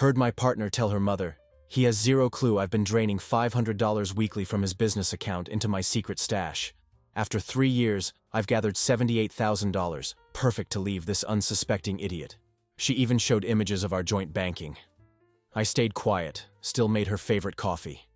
Heard my partner tell her mother. He has zero clue I've been draining $500 weekly from his business account into my secret stash. After 3 years, I've gathered $78,000, perfect to leave this unsuspecting idiot. She even showed images of our joint banking. I stayed quiet, still made her favorite coffee.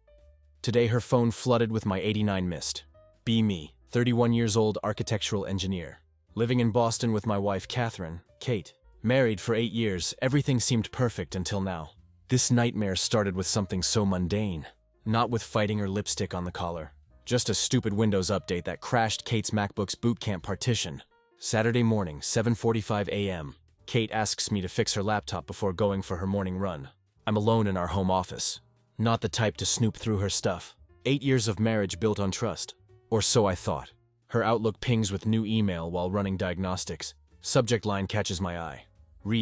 Today her phone flooded with my 89 missed. Be me, 31 years old architectural engineer. Living in Boston with my wife Catherine, Kate. Married for 8 years, everything seemed perfect until now. This nightmare started with something so mundane. Not with fighting or lipstick on the collar. Just a stupid Windows update that crashed Kate's MacBook's bootcamp partition. Saturday morning, 7:45 a.m. Kate asks me to fix her laptop before going for her morning run. I'm alone in our home office. Not the type to snoop through her stuff. 8 years of marriage built on trust. Or so I thought. Her Outlook pings with new email while running diagnostics. Subject line catches my eye.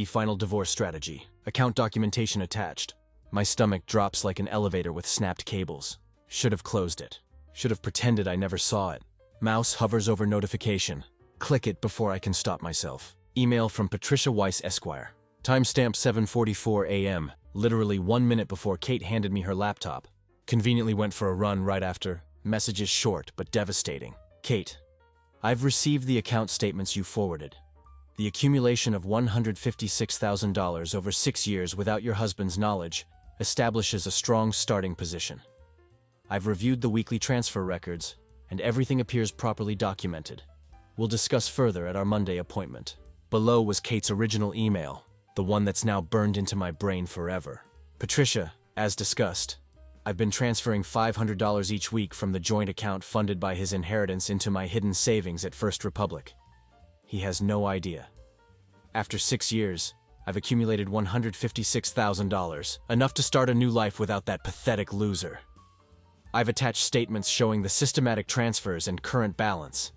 Final divorce strategy. Account documentation attached. My stomach drops like an elevator with snapped cables. Should have closed it. Should have pretended I never saw it. Mouse hovers over notification. Click it before I can stop myself. Email from Patricia Weiss Esquire. Timestamp 7:44 a.m. Literally 1 minute before Kate handed me her laptop. Conveniently went for a run right after. Messages short but devastating. Kate, I've received the account statements you forwarded. The accumulation of $156,000 over 6 years without your husband's knowledge establishes a strong starting position. I've reviewed the weekly transfer records, and everything appears properly documented. We'll discuss further at our Monday appointment. Below was Kate's original email, the one that's now burned into my brain forever. Patricia, as discussed, I've been transferring $500 each week from the joint account funded by his inheritance into my hidden savings at First Republic. He has no idea. After 6 years, I've accumulated $156,000, enough to start a new life without that pathetic loser. I've attached statements showing the systematic transfers and current balance.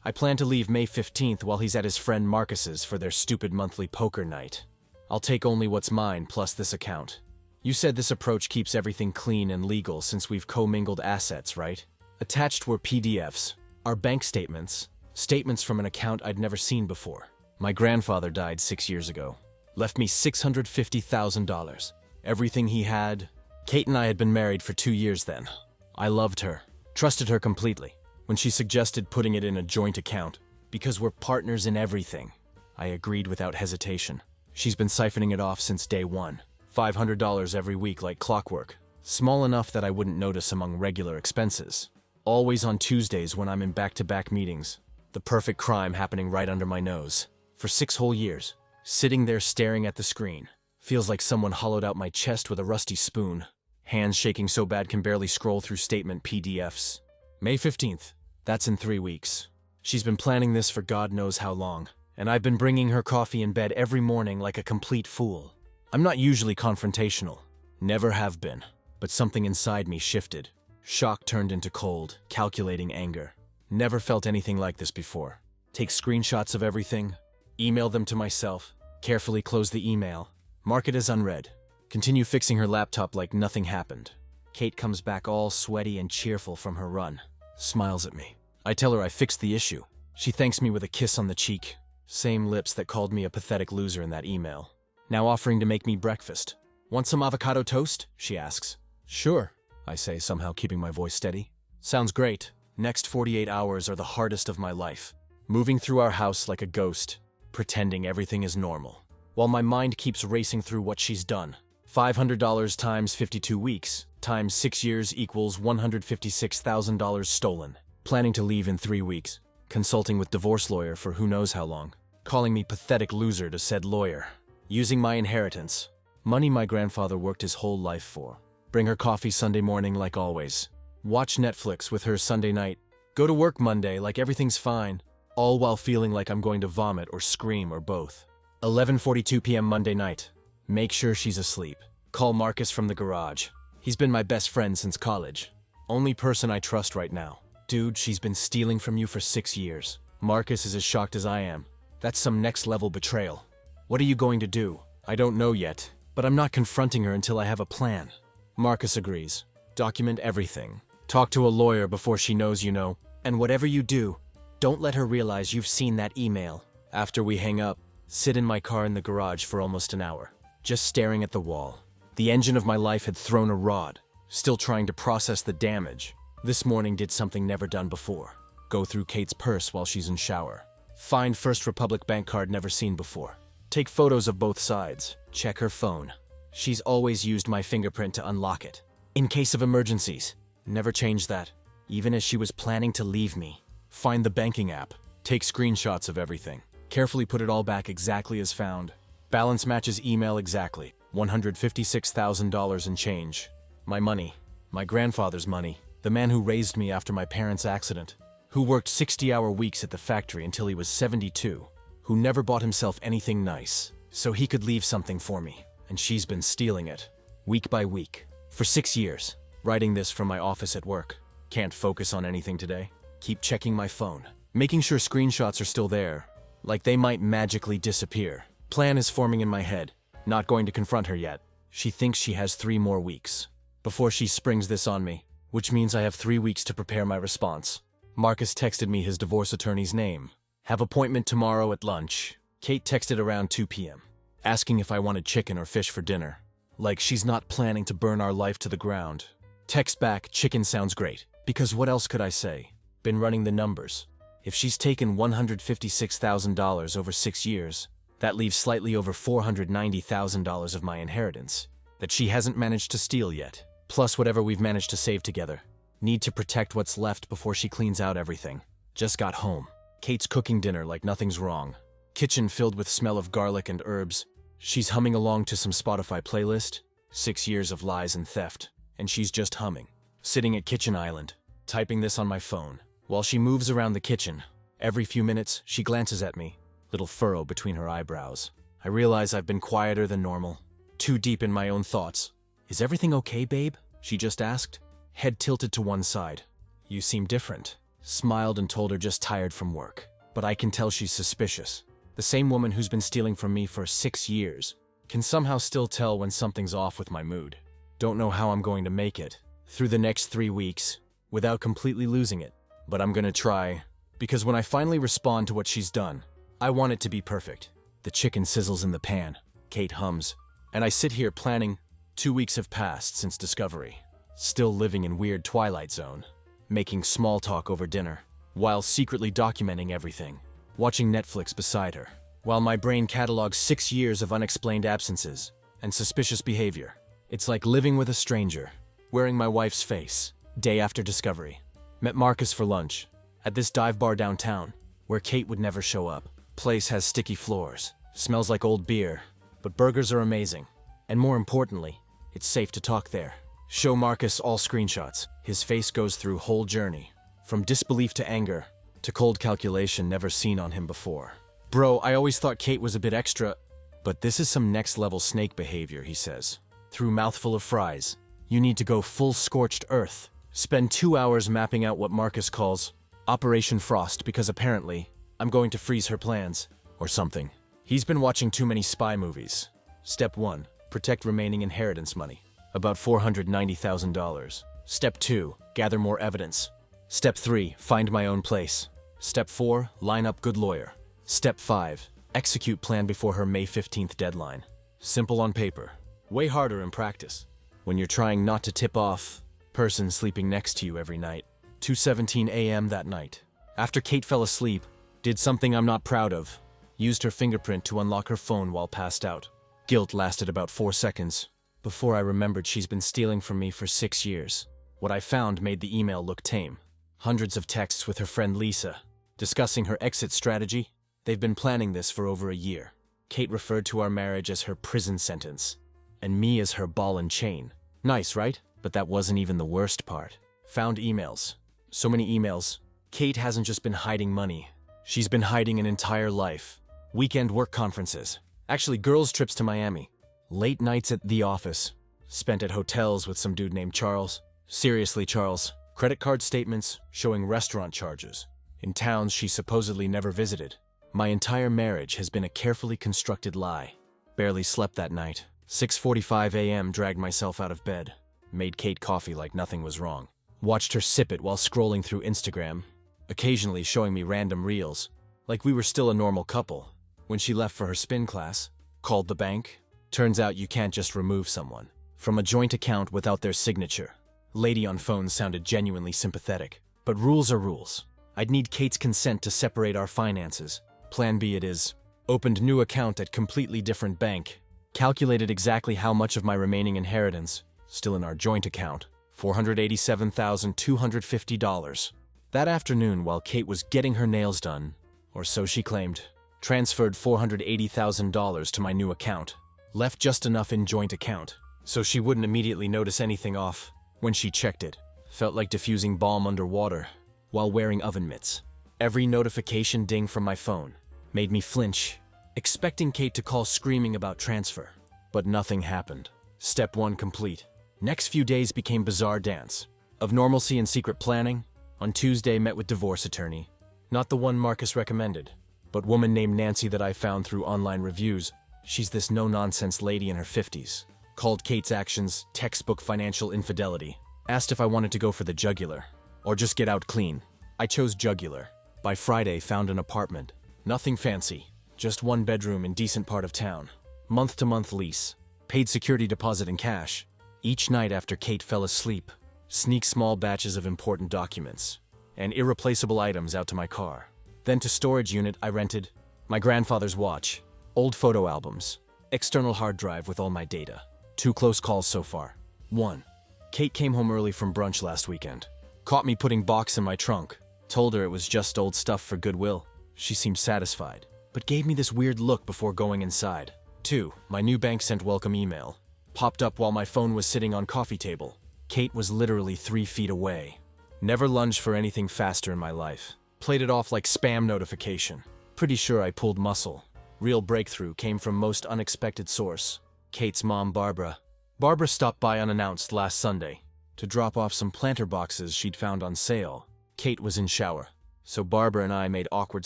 I plan to leave May 15th while he's at his friend Marcus's for their stupid monthly poker night. I'll take only what's mine plus this account. You said this approach keeps everything clean and legal since we've commingled assets, right? Attached were PDFs, our bank statements, statements from an account I'd never seen before. My grandfather died 6 years ago. Left me $650,000. Everything he had. Kate and I had been married for 2 years then. I loved her, trusted her completely. When she suggested putting it in a joint account, because we're partners in everything, I agreed without hesitation. She's been siphoning it off since day one. $500 every week like clockwork. Small enough that I wouldn't notice among regular expenses. Always on Tuesdays when I'm in back-to-back meetings. The perfect crime happening right under my nose. For 6 whole years, sitting there staring at the screen. Feels like someone hollowed out my chest with a rusty spoon. Hands shaking so bad can barely scroll through statement PDFs. May 15th. That's in 3 weeks. She's been planning this for God knows how long, and I've been bringing her coffee in bed every morning like a complete fool. I'm not usually confrontational. Never have been. But something inside me shifted. Shock turned into cold, calculating anger. Never felt anything like this before. Take screenshots of everything, email them to myself, carefully close the email, mark it as unread, continue fixing her laptop like nothing happened. Kate comes back all sweaty and cheerful from her run, smiles at me. I tell her I fixed the issue. She thanks me with a kiss on the cheek, same lips that called me a pathetic loser in that email. Now offering to make me breakfast. Want some avocado toast? She asks. Sure, I say, somehow keeping my voice steady. Sounds great. Next 48 hours are the hardest of my life. Moving through our house like a ghost, pretending everything is normal, while my mind keeps racing through what she's done. $500 times 52 weeks, times 6 years equals $156,000 stolen. Planning to leave in 3 weeks. Consulting with divorce lawyer for who knows how long. Calling me pathetic loser to said lawyer. Using my inheritance. Money my grandfather worked his whole life for. Bring her coffee Sunday morning like always. Watch Netflix with her Sunday night. Go to work Monday like everything's fine. All while feeling like I'm going to vomit or scream or both. 11:42 p.m. Monday night. Make sure she's asleep. Call Marcus from the garage. He's been my best friend since college. Only person I trust right now. Dude, she's been stealing from you for 6 years. Marcus is as shocked as I am. That's some next level betrayal. What are you going to do? I don't know yet, but I'm not confronting her until I have a plan. Marcus agrees. Document everything. Talk to a lawyer before she knows you know. And whatever you do, don't let her realize you've seen that email. After we hang up, sit in my car in the garage for almost an hour, just staring at the wall. The engine of my life had thrown a rod, still trying to process the damage. This morning did something never done before. Go through Kate's purse while she's in shower. Find First Republic bank card never seen before. Take photos of both sides. Check her phone. She's always used my fingerprint to unlock it. In case of emergencies. Never change that. Even as she was planning to leave me. Find the banking app. Take screenshots of everything. Carefully put it all back exactly as found. Balance matches email exactly. $156,000 and change. My money. My grandfather's money. The man who raised me after my parents' accident. Who worked 60-hour weeks at the factory until he was 72. Who never bought himself anything nice, so he could leave something for me. And she's been stealing it. Week by week. For 6 years. Writing this from my office at work. Can't focus on anything today. Keep checking my phone. Making sure screenshots are still there. Like they might magically disappear. Plan is forming in my head. Not going to confront her yet. She thinks she has 3 more weeks. Before she springs this on me. Which means I have 3 weeks to prepare my response. Marcus texted me his divorce attorney's name. Have appointment tomorrow at lunch. Kate texted around 2 p.m. Asking if I wanted chicken or fish for dinner. Like she's not planning to burn our life to the ground. Text back, chicken sounds great. Because what else could I say? Been running the numbers. If she's taken $156,000 over 6 years, that leaves slightly over $490,000 of my inheritance. That she hasn't managed to steal yet. Plus whatever we've managed to save together. Need to protect what's left before she cleans out everything. Just got home. Kate's cooking dinner like nothing's wrong. Kitchen filled with smell of garlic and herbs. She's humming along to some Spotify playlist. 6 years of lies and theft. And she's just humming. Sitting at kitchen island. Typing this on my phone. While she moves around the kitchen. Every few minutes, she glances at me. Little furrow between her eyebrows. I realize I've been quieter than normal. Too deep in my own thoughts. Is everything okay, babe? She just asked. Head tilted to one side. You seem different. Smiled and told her just tired from work. But I can tell she's suspicious. The same woman who's been stealing from me for 6 years. Can somehow still tell when something's off with my mood. Don't know how I'm going to make it. Through the next 3 weeks. Without completely losing it. But I'm gonna try. Because when I finally respond to what she's done, I want it to be perfect. The chicken sizzles in the pan. Kate hums. And I sit here planning. 2 weeks have passed since discovery. Still living in weird Twilight Zone. Making small talk over dinner. While secretly documenting everything. Watching Netflix beside her. While my brain catalogs 6 years of unexplained absences. And suspicious behavior. It's like living with a stranger. Wearing my wife's face. Day after discovery. Met Marcus for lunch. At this dive bar downtown. Where Kate would never show up. Place has sticky floors. Smells like old beer. But burgers are amazing. And more importantly, it's safe to talk there. Show Marcus all screenshots. His face goes through whole journey. From disbelief to anger, to cold calculation never seen on him before. Bro, I always thought Kate was a bit extra, but this is some next level snake behavior, he says. Through mouthful of fries. You need to go full scorched earth. Spend 2 hours mapping out what Marcus calls Operation Frost because apparently, I'm going to freeze her plans. Or something. He's been watching too many spy movies. Step 1. Protect remaining inheritance money. About $490,000. Step 2. Gather more evidence. Step 3. Find my own place. Step 4. Line up good lawyer. Step 5. Execute plan before her May 15th deadline. Simple on paper. Way harder in practice. When you're trying not to tip off person sleeping next to you every night. 2:17 a.m. that night. After Kate fell asleep, did something I'm not proud of. Used her fingerprint to unlock her phone while passed out. Guilt lasted about 4 seconds. Before I remembered she's been stealing from me for 6 years. What I found made the email look tame. Hundreds of texts with her friend Lisa. Discussing her exit strategy. They've been planning this for over a year. Kate referred to our marriage as her prison sentence. And me as her ball and chain. Nice, right? But that wasn't even the worst part. Found emails. So many emails. Kate hasn't just been hiding money. She's been hiding an entire life. Weekend work conferences. Actually, girls' trips to Miami. Late nights at the office. Spent at hotels with some dude named Charles. Seriously, Charles. Credit card statements showing restaurant charges. In towns she supposedly never visited. My entire marriage has been a carefully constructed lie. Barely slept that night. 6:45 a.m. dragged myself out of bed. Made Kate coffee like nothing was wrong. Watched her sip it while scrolling through Instagram. Occasionally showing me random reels. Like we were still a normal couple. When she left for her spin class. Called the bank. Turns out you can't just remove someone. from a joint account without their signature. Lady on phone sounded genuinely sympathetic. But rules are rules. I'd need Kate's consent to separate our finances. Plan B it is. Opened new account at completely different bank. Calculated exactly how much of my remaining inheritance, still in our joint account, $487,250. That afternoon, while Kate was getting her nails done, or so she claimed, transferred $480,000 to my new account. Left just enough in joint account, so she wouldn't immediately notice anything off. When she checked it, felt like diffusing balm under water while wearing oven mitts. Every notification ding from my phone made me flinch, expecting Kate to call screaming about transfer. But nothing happened. Step 1 complete. Next few days became bizarre dance. Of normalcy and secret planning, on Tuesday met with divorce attorney. Not the one Marcus recommended, but woman named Nancy that I found through online reviews. She's this no-nonsense lady in her 50s. Called Kate's actions textbook financial infidelity. Asked if I wanted to go for the jugular, or just get out clean. I chose jugular. By Friday, found an apartment. Nothing fancy, just 1 bedroom in decent part of town. Month-to-month lease. Paid security deposit in cash. Each night after Kate fell asleep, sneak small batches of important documents and irreplaceable items out to my car. Then to storage unit I rented my grandfather's watch, old photo albums, external hard drive with all my data. 2 close calls so far. 1. Kate came home early from brunch last weekend. Caught me putting box in my trunk. Told her it was just old stuff for Goodwill. She seemed satisfied, but gave me this weird look before going inside. 2. My new bank sent welcome email. Popped up while my phone was sitting on coffee table. Kate was literally 3 feet away. Never lunged for anything faster in my life. Played it off like spam notification. Pretty sure I pulled muscle. Real breakthrough came from most unexpected source. Kate's mom, Barbara. Barbara stopped by unannounced last Sunday to drop off some planter boxes she'd found on sale. Kate was in shower, so Barbara and I made awkward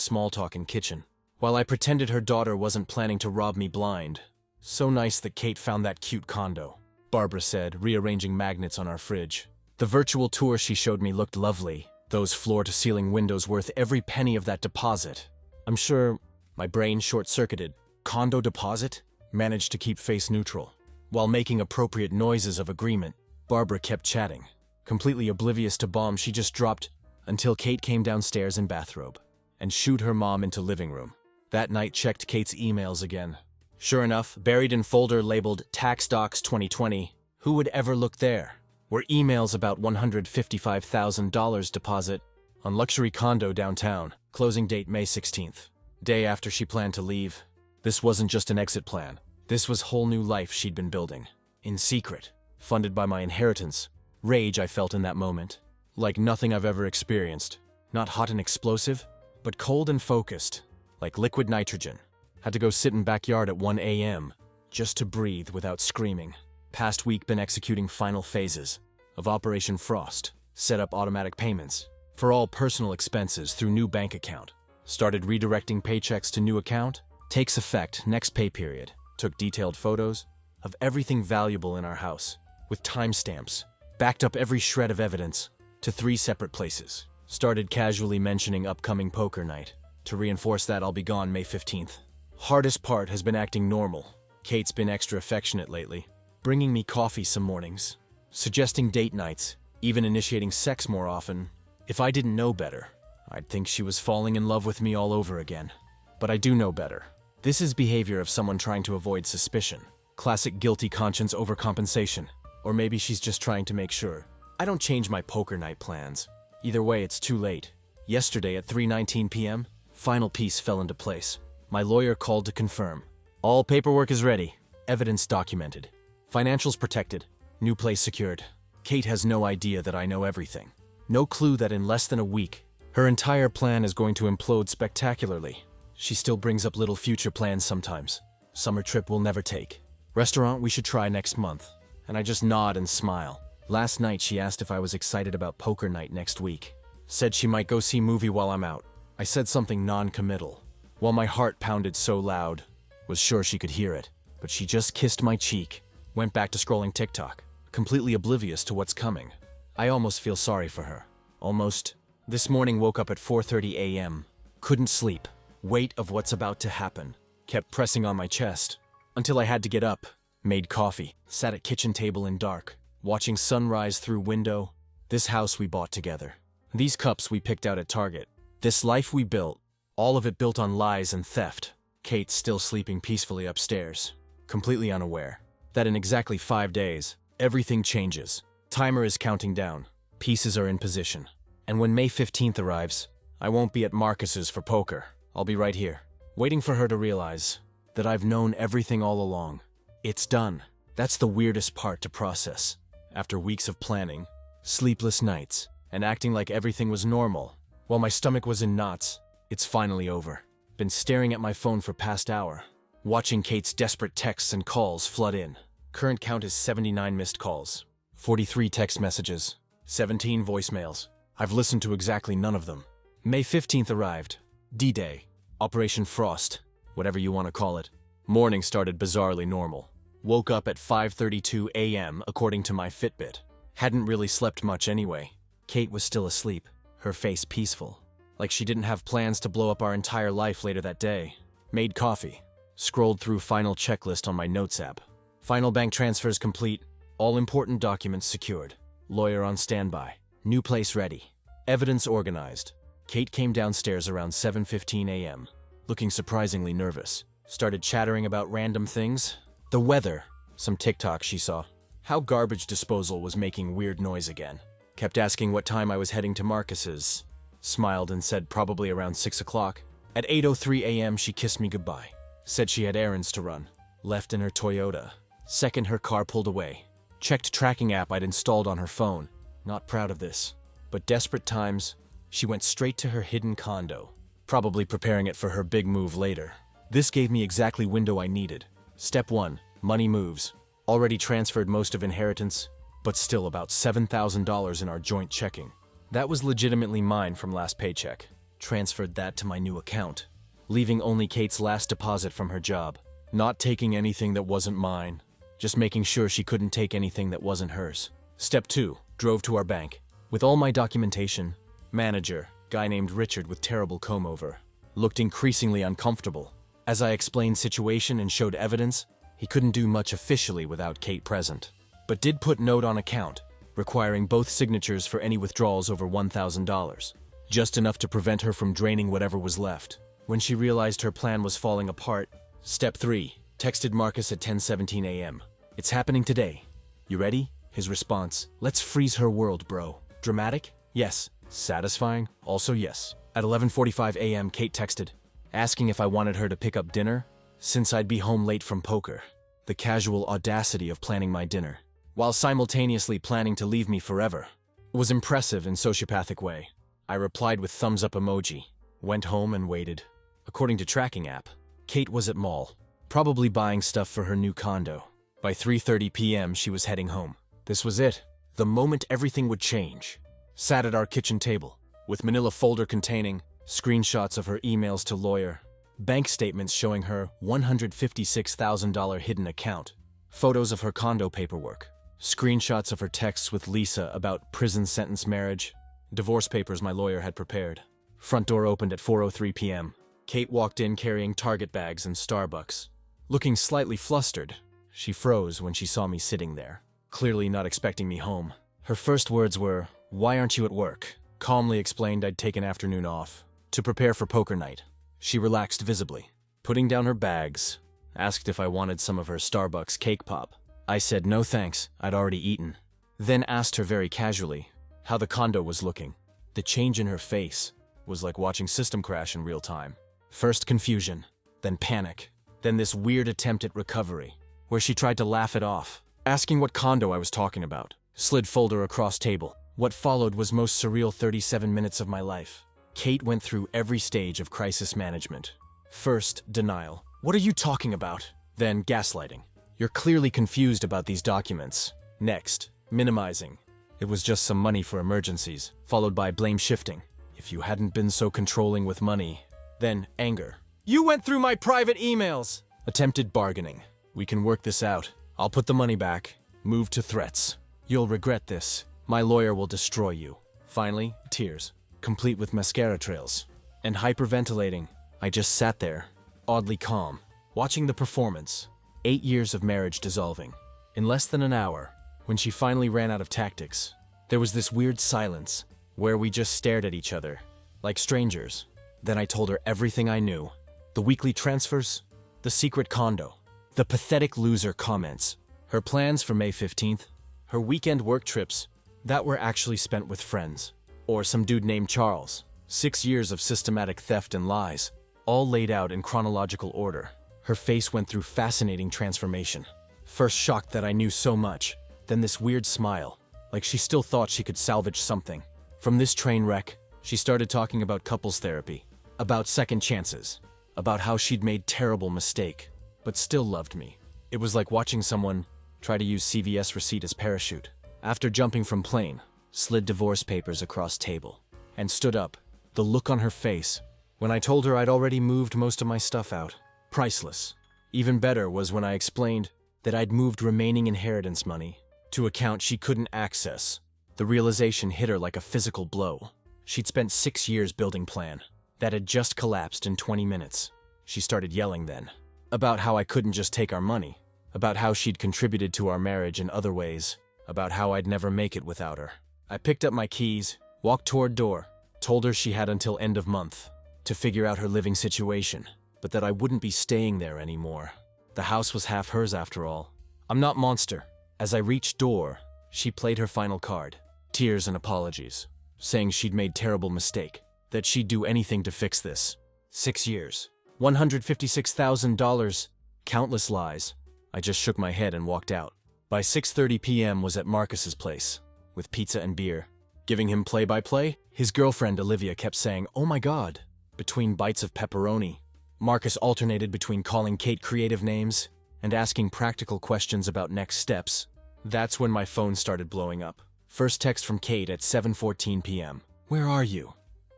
small talk in kitchen, while I pretended her daughter wasn't planning to rob me blind. So nice that Kate found that cute condo, Barbara said, rearranging magnets on our fridge. The virtual tour she showed me looked lovely. Those floor-to-ceiling windows worth every penny of that deposit. I'm sure my brain short-circuited. Condo deposit? Managed to keep face neutral. While making appropriate noises of agreement, Barbara kept chatting, completely oblivious to bomb she just dropped, until Kate came downstairs in bathrobe and shooed her mom into living room. That night checked Kate's emails again. Sure enough, buried in folder labeled Tax Docs 2020, who would ever look there, were emails about $155,000 deposit on luxury condo downtown, closing date May 16th. Day after she planned to leave. This wasn't just an exit plan. This was whole new life she'd been building. In secret. Funded by my inheritance. Rage I felt in that moment. Like nothing I've ever experienced. Not hot and explosive, but cold and focused. Like liquid nitrogen. Had to go sit in backyard at 1 a.m. just to breathe without screaming. Past week been executing final phases of Operation Frost. Set up automatic payments for all personal expenses through new bank account. Started redirecting paychecks to new account. Takes effect next pay period. Took detailed photos of everything valuable in our house, with timestamps, backed up every shred of evidence to 3 separate places. Started casually mentioning upcoming poker night, to reinforce that I'll be gone May 15th. Hardest part has been acting normal. Kate's been extra affectionate lately, bringing me coffee some mornings, suggesting date nights, even initiating sex more often. If I didn't know better, I'd think she was falling in love with me all over again. But I do know better. This is behavior of someone trying to avoid suspicion. Classic guilty conscience overcompensation. Or maybe she's just trying to make sure I don't change my poker night plans. Either way, it's too late. Yesterday at 3:19 p.m., final piece fell into place. My lawyer called to confirm. All paperwork is ready. Evidence documented. Financials protected. New place secured. Kate has no idea that I know everything. No clue that in less than a week, her entire plan is going to implode spectacularly. She still brings up little future plans sometimes. Summer trip we'll never take. Restaurant we should try next month. And I just nod and smile. Last night she asked if I was excited about poker night next week. Said she might go see movie while I'm out. I said something non-committal. While my heart pounded so loud, was sure she could hear it. But she just kissed my cheek. Went back to scrolling TikTok, completely oblivious to what's coming. I almost feel sorry for her. Almost. This morning woke up at 4:30 a.m. Couldn't sleep. Weight of what's about to happen kept pressing on my chest until I had to get up. Made coffee, sat at kitchen table in dark, watching sunrise through window. This house we bought together. These cups we picked out at Target. This life we built, all of it built on lies and theft. Kate still sleeping peacefully upstairs, completely unaware that in exactly 5 days, everything changes. Timer is counting down. Pieces are in position. And when May 15th arrives, I won't be at Marcus's for poker. I'll be right here, waiting for her to realize that I've known everything all along. It's done. That's the weirdest part to process. After weeks of planning, sleepless nights, and acting like everything was normal, while my stomach was in knots, it's finally over. Been staring at my phone for past hour, watching Kate's desperate texts and calls flood in. Current count is 79 missed calls, 43 text messages, 17 voicemails. I've listened to exactly none of them. May 15th arrived. D-Day. Operation Frost. Whatever you want to call it. Morning started bizarrely normal. Woke up at 5:32 a.m. according to my Fitbit. Hadn't really slept much anyway. Kate was still asleep, her face peaceful, like she didn't have plans to blow up our entire life later that day. Made coffee. Scrolled through final checklist on my notes app. Final bank transfers complete. All important documents secured. Lawyer on standby. New place ready. Evidence organized. Kate came downstairs around 7:15 a.m., looking surprisingly nervous. Started chattering about random things. The weather. Some TikTok she saw. How garbage disposal was making weird noise again. Kept asking what time I was heading to Marcus's. Smiled and said probably around 6 o'clock. At 8:03 a.m. she kissed me goodbye. Said she had errands to run. Left in her Toyota. Second her car pulled away. Checked tracking app I'd installed on her phone. Not proud of this. But desperate times, she went straight to her hidden condo. Probably preparing it for her big move later. This gave me exactly window I needed. Step 1. Money moves. Already transferred most of inheritance, but still about $7,000 in our joint checking. That was legitimately mine from last paycheck. Transferred that to my new account, leaving only Kate's last deposit from her job. Not taking anything that wasn't mine, just making sure she couldn't take anything that wasn't hers. Step 2. Drove to our bank. With all my documentation, manager, guy named Richard with terrible comb-over, looked increasingly uncomfortable. As I explained situation and showed evidence, he couldn't do much officially without Kate present, but did put note on account, requiring both signatures for any withdrawals over $1,000, just enough to prevent her from draining whatever was left. When she realized her plan was falling apart, Step 3. Texted Marcus at 10:17 a.m. It's happening today. You ready? His response, let's freeze her world, bro. Dramatic? Yes. Satisfying? Also yes. At 11:45 a.m. Kate texted, asking if I wanted her to pick up dinner, since I'd be home late from poker. The casual audacity of planning my dinner, while simultaneously planning to leave me forever, was impressive in sociopathic way. I replied with thumbs up emoji, went home and waited. According to tracking app, Kate was at mall, probably buying stuff for her new condo. By 3:30 p.m. she was heading home. This was it, the moment everything would change. Sat at our kitchen table, with manila folder containing screenshots of her emails to lawyer, bank statements showing her $156,000 hidden account, photos of her condo paperwork, screenshots of her texts with Lisa about prison sentence marriage, divorce papers my lawyer had prepared. Front door opened at 4:03 p.m. Kate walked in carrying Target bags and Starbucks. Looking slightly flustered, she froze when she saw me sitting there, clearly not expecting me home. Her first words were, "Why aren't you at work?" Calmly explained I'd taken afternoon off to prepare for poker night. She relaxed visibly, putting down her bags, asked if I wanted some of her Starbucks cake pop. I said no thanks, I'd already eaten. Then asked her very casually how the condo was looking. The change in her face was like watching system crash in real time. First confusion, then panic, then this weird attempt at recovery, where she tried to laugh it off, asking what condo I was talking about. Slid folder across table. What followed was most surreal 37 minutes of my life. Kate went through every stage of crisis management. First, denial. What are you talking about? Then, gaslighting. You're clearly confused about these documents. Next, minimizing. It was just some money for emergencies, followed by blame shifting. If you hadn't been so controlling with money. Then, anger. You went through my private emails! Attempted bargaining. We can work this out. I'll put the money back. Move to threats. You'll regret this. My lawyer will destroy you. Finally, tears, complete with mascara trails. And hyperventilating. I just sat there, oddly calm, watching the performance. 8 years of marriage dissolving. In less than an hour, when she finally ran out of tactics, there was this weird silence where we just stared at each other, like strangers. Then I told her everything I knew. The weekly transfers, the secret condo, the pathetic loser comments, her plans for May 15th, her weekend work trips that were actually spent with friends, or some dude named Charles. 6 years of systematic theft and lies, all laid out in chronological order. Her face went through fascinating transformation. First shocked that I knew so much, then this weird smile, like she still thought she could salvage something. From this train wreck, she started talking about couples therapy, about second chances, about how she'd made terrible mistake, but still loved me. It was like watching someone try to use CVS receipt as parachute. After jumping from plane, slid divorce papers across table, and stood up. The look on her face, when I told her I'd already moved most of my stuff out. Priceless. Even better was when I explained that I'd moved remaining inheritance money to account she couldn't access. The realization hit her like a physical blow. She'd spent 6 years building plan that had just collapsed in 20 minutes. She started yelling then, about how I couldn't just take our money, about how she'd contributed to our marriage in other ways, about how I'd never make it without her. I picked up my keys, walked toward door, told her she had until end of month to figure out her living situation, but that I wouldn't be staying there anymore. The house was half hers after all. I'm not monster. As I reached door, she played her final card, tears and apologies, saying she'd made terrible mistake, that she'd do anything to fix this. 6 years, $156,000, countless lies. I just shook my head and walked out. By 6:30 p.m. was at Marcus's place, with pizza and beer. Giving him play-by-play, his girlfriend Olivia kept saying, "Oh my God," between bites of pepperoni. Marcus alternated between calling Kate creative names and asking practical questions about next steps. That's when my phone started blowing up. First text from Kate at 7:14 p.m. "Where are you?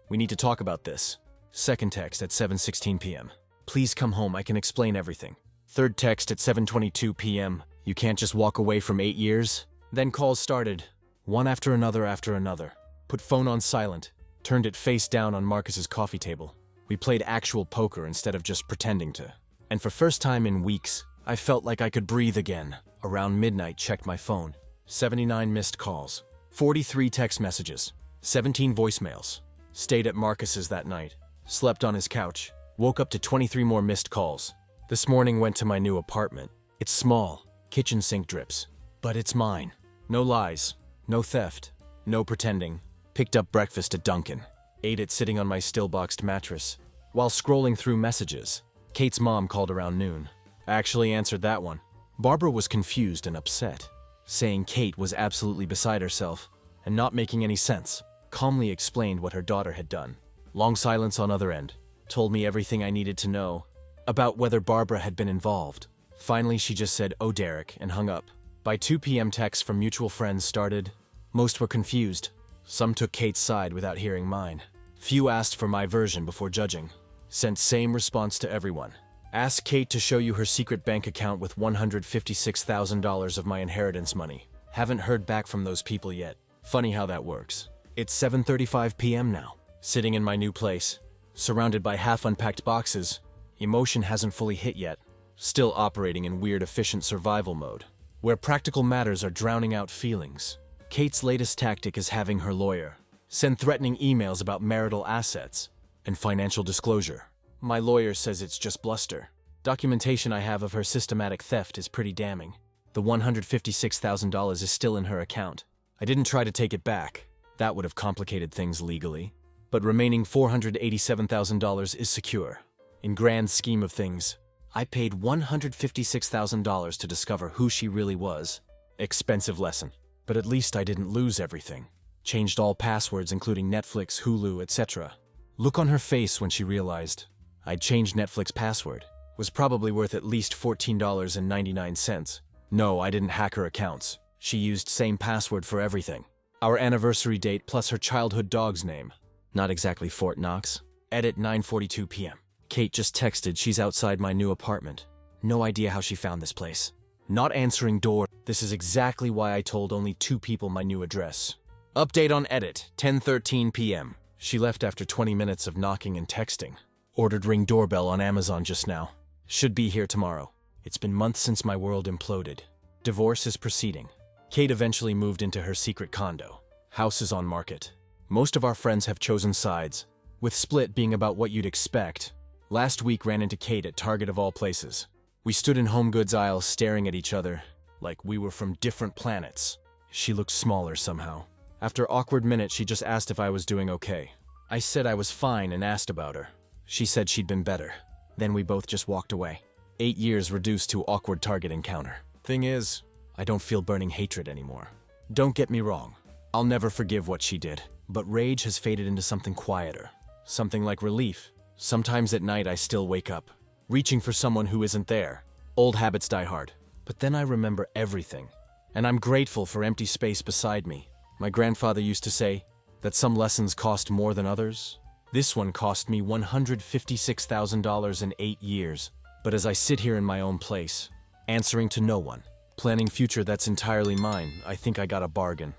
We need to talk about this." Second text at 7:16 p.m. "Please come home, I can explain everything." Third text at 7:22 p.m. "You can't just walk away from 8 years." Then calls started, one after another. Put phone on silent, turned it face down on Marcus's coffee table. We played actual poker instead of just pretending to. And for first time in weeks, I felt like I could breathe again. Around midnight, checked my phone. 79 missed calls, 43 text messages, 17 voicemails. Stayed at Marcus's that night, slept on his couch, woke up to 23 more missed calls. This morning went to my new apartment. It's small, kitchen sink drips, but it's mine. No lies, no theft, no pretending. Picked up breakfast at Dunkin', ate it sitting on my still-boxed mattress. While scrolling through messages, Kate's mom called around noon. I actually answered that one. Barbara was confused and upset, saying Kate was absolutely beside herself and not making any sense. Calmly explained what her daughter had done. Long silence on other end. Told me everything I needed to know about whether Barbara had been involved. Finally, she just said, "Oh, Derek," and hung up. By 2 p.m. texts from mutual friends started. Most were confused. Some took Kate's side without hearing mine. Few asked for my version before judging. Sent same response to everyone. Ask Kate to show you her secret bank account with $156,000 of my inheritance money. Haven't heard back from those people yet. Funny how that works. It's 7:35 p.m. now. Sitting in my new place, surrounded by half-unpacked boxes. Emotion hasn't fully hit yet. Still operating in weird efficient survival mode, where practical matters are drowning out feelings. Kate's latest tactic is having her lawyer send threatening emails about marital assets and financial disclosure. My lawyer says it's just bluster. Documentation I have of her systematic theft is pretty damning. The $156,000 is still in her account. I didn't try to take it back. That would have complicated things legally. But remaining $487,000 is secure. In grand scheme of things, I paid $156,000 to discover who she really was. Expensive lesson. But at least I didn't lose everything. Changed all passwords including Netflix, Hulu, etc. Look on her face when she realized I'd changed Netflix password. Was probably worth at least $14.99. No, I didn't hack her accounts. She used same password for everything. Our anniversary date plus her childhood dog's name. Not exactly Fort Knox. Edit 9:42 p.m. Kate just texted she's outside my new apartment. No idea how she found this place. Not answering door. This is exactly why I told only 2 people my new address. Update on edit, 10:13 p.m. She left after 20 minutes of knocking and texting. Ordered Ring doorbell on Amazon just now. Should be here tomorrow. It's been months since my world imploded. Divorce is proceeding. Kate eventually moved into her secret condo. House is on market. Most of our friends have chosen sides, with split being about what you'd expect. Last week ran into Kate at Target of all places. We stood in home goods aisles staring at each other, like we were from different planets. She looked smaller somehow. After an awkward minute, she just asked if I was doing okay. I said I was fine and asked about her. She said she'd been better. Then we both just walked away. 8 years reduced to awkward Target encounter. Thing is, I don't feel burning hatred anymore. Don't get me wrong. I'll never forgive what she did. But rage has faded into something quieter. Something like relief. Sometimes at night I still wake up, reaching for someone who isn't there. Old habits die hard. But then I remember everything. And I'm grateful for empty space beside me. My grandfather used to say that some lessons cost more than others. This one cost me $156,000 in 8 years. But as I sit here in my own place, answering to no one, planning future that's entirely mine, I think I got a bargain.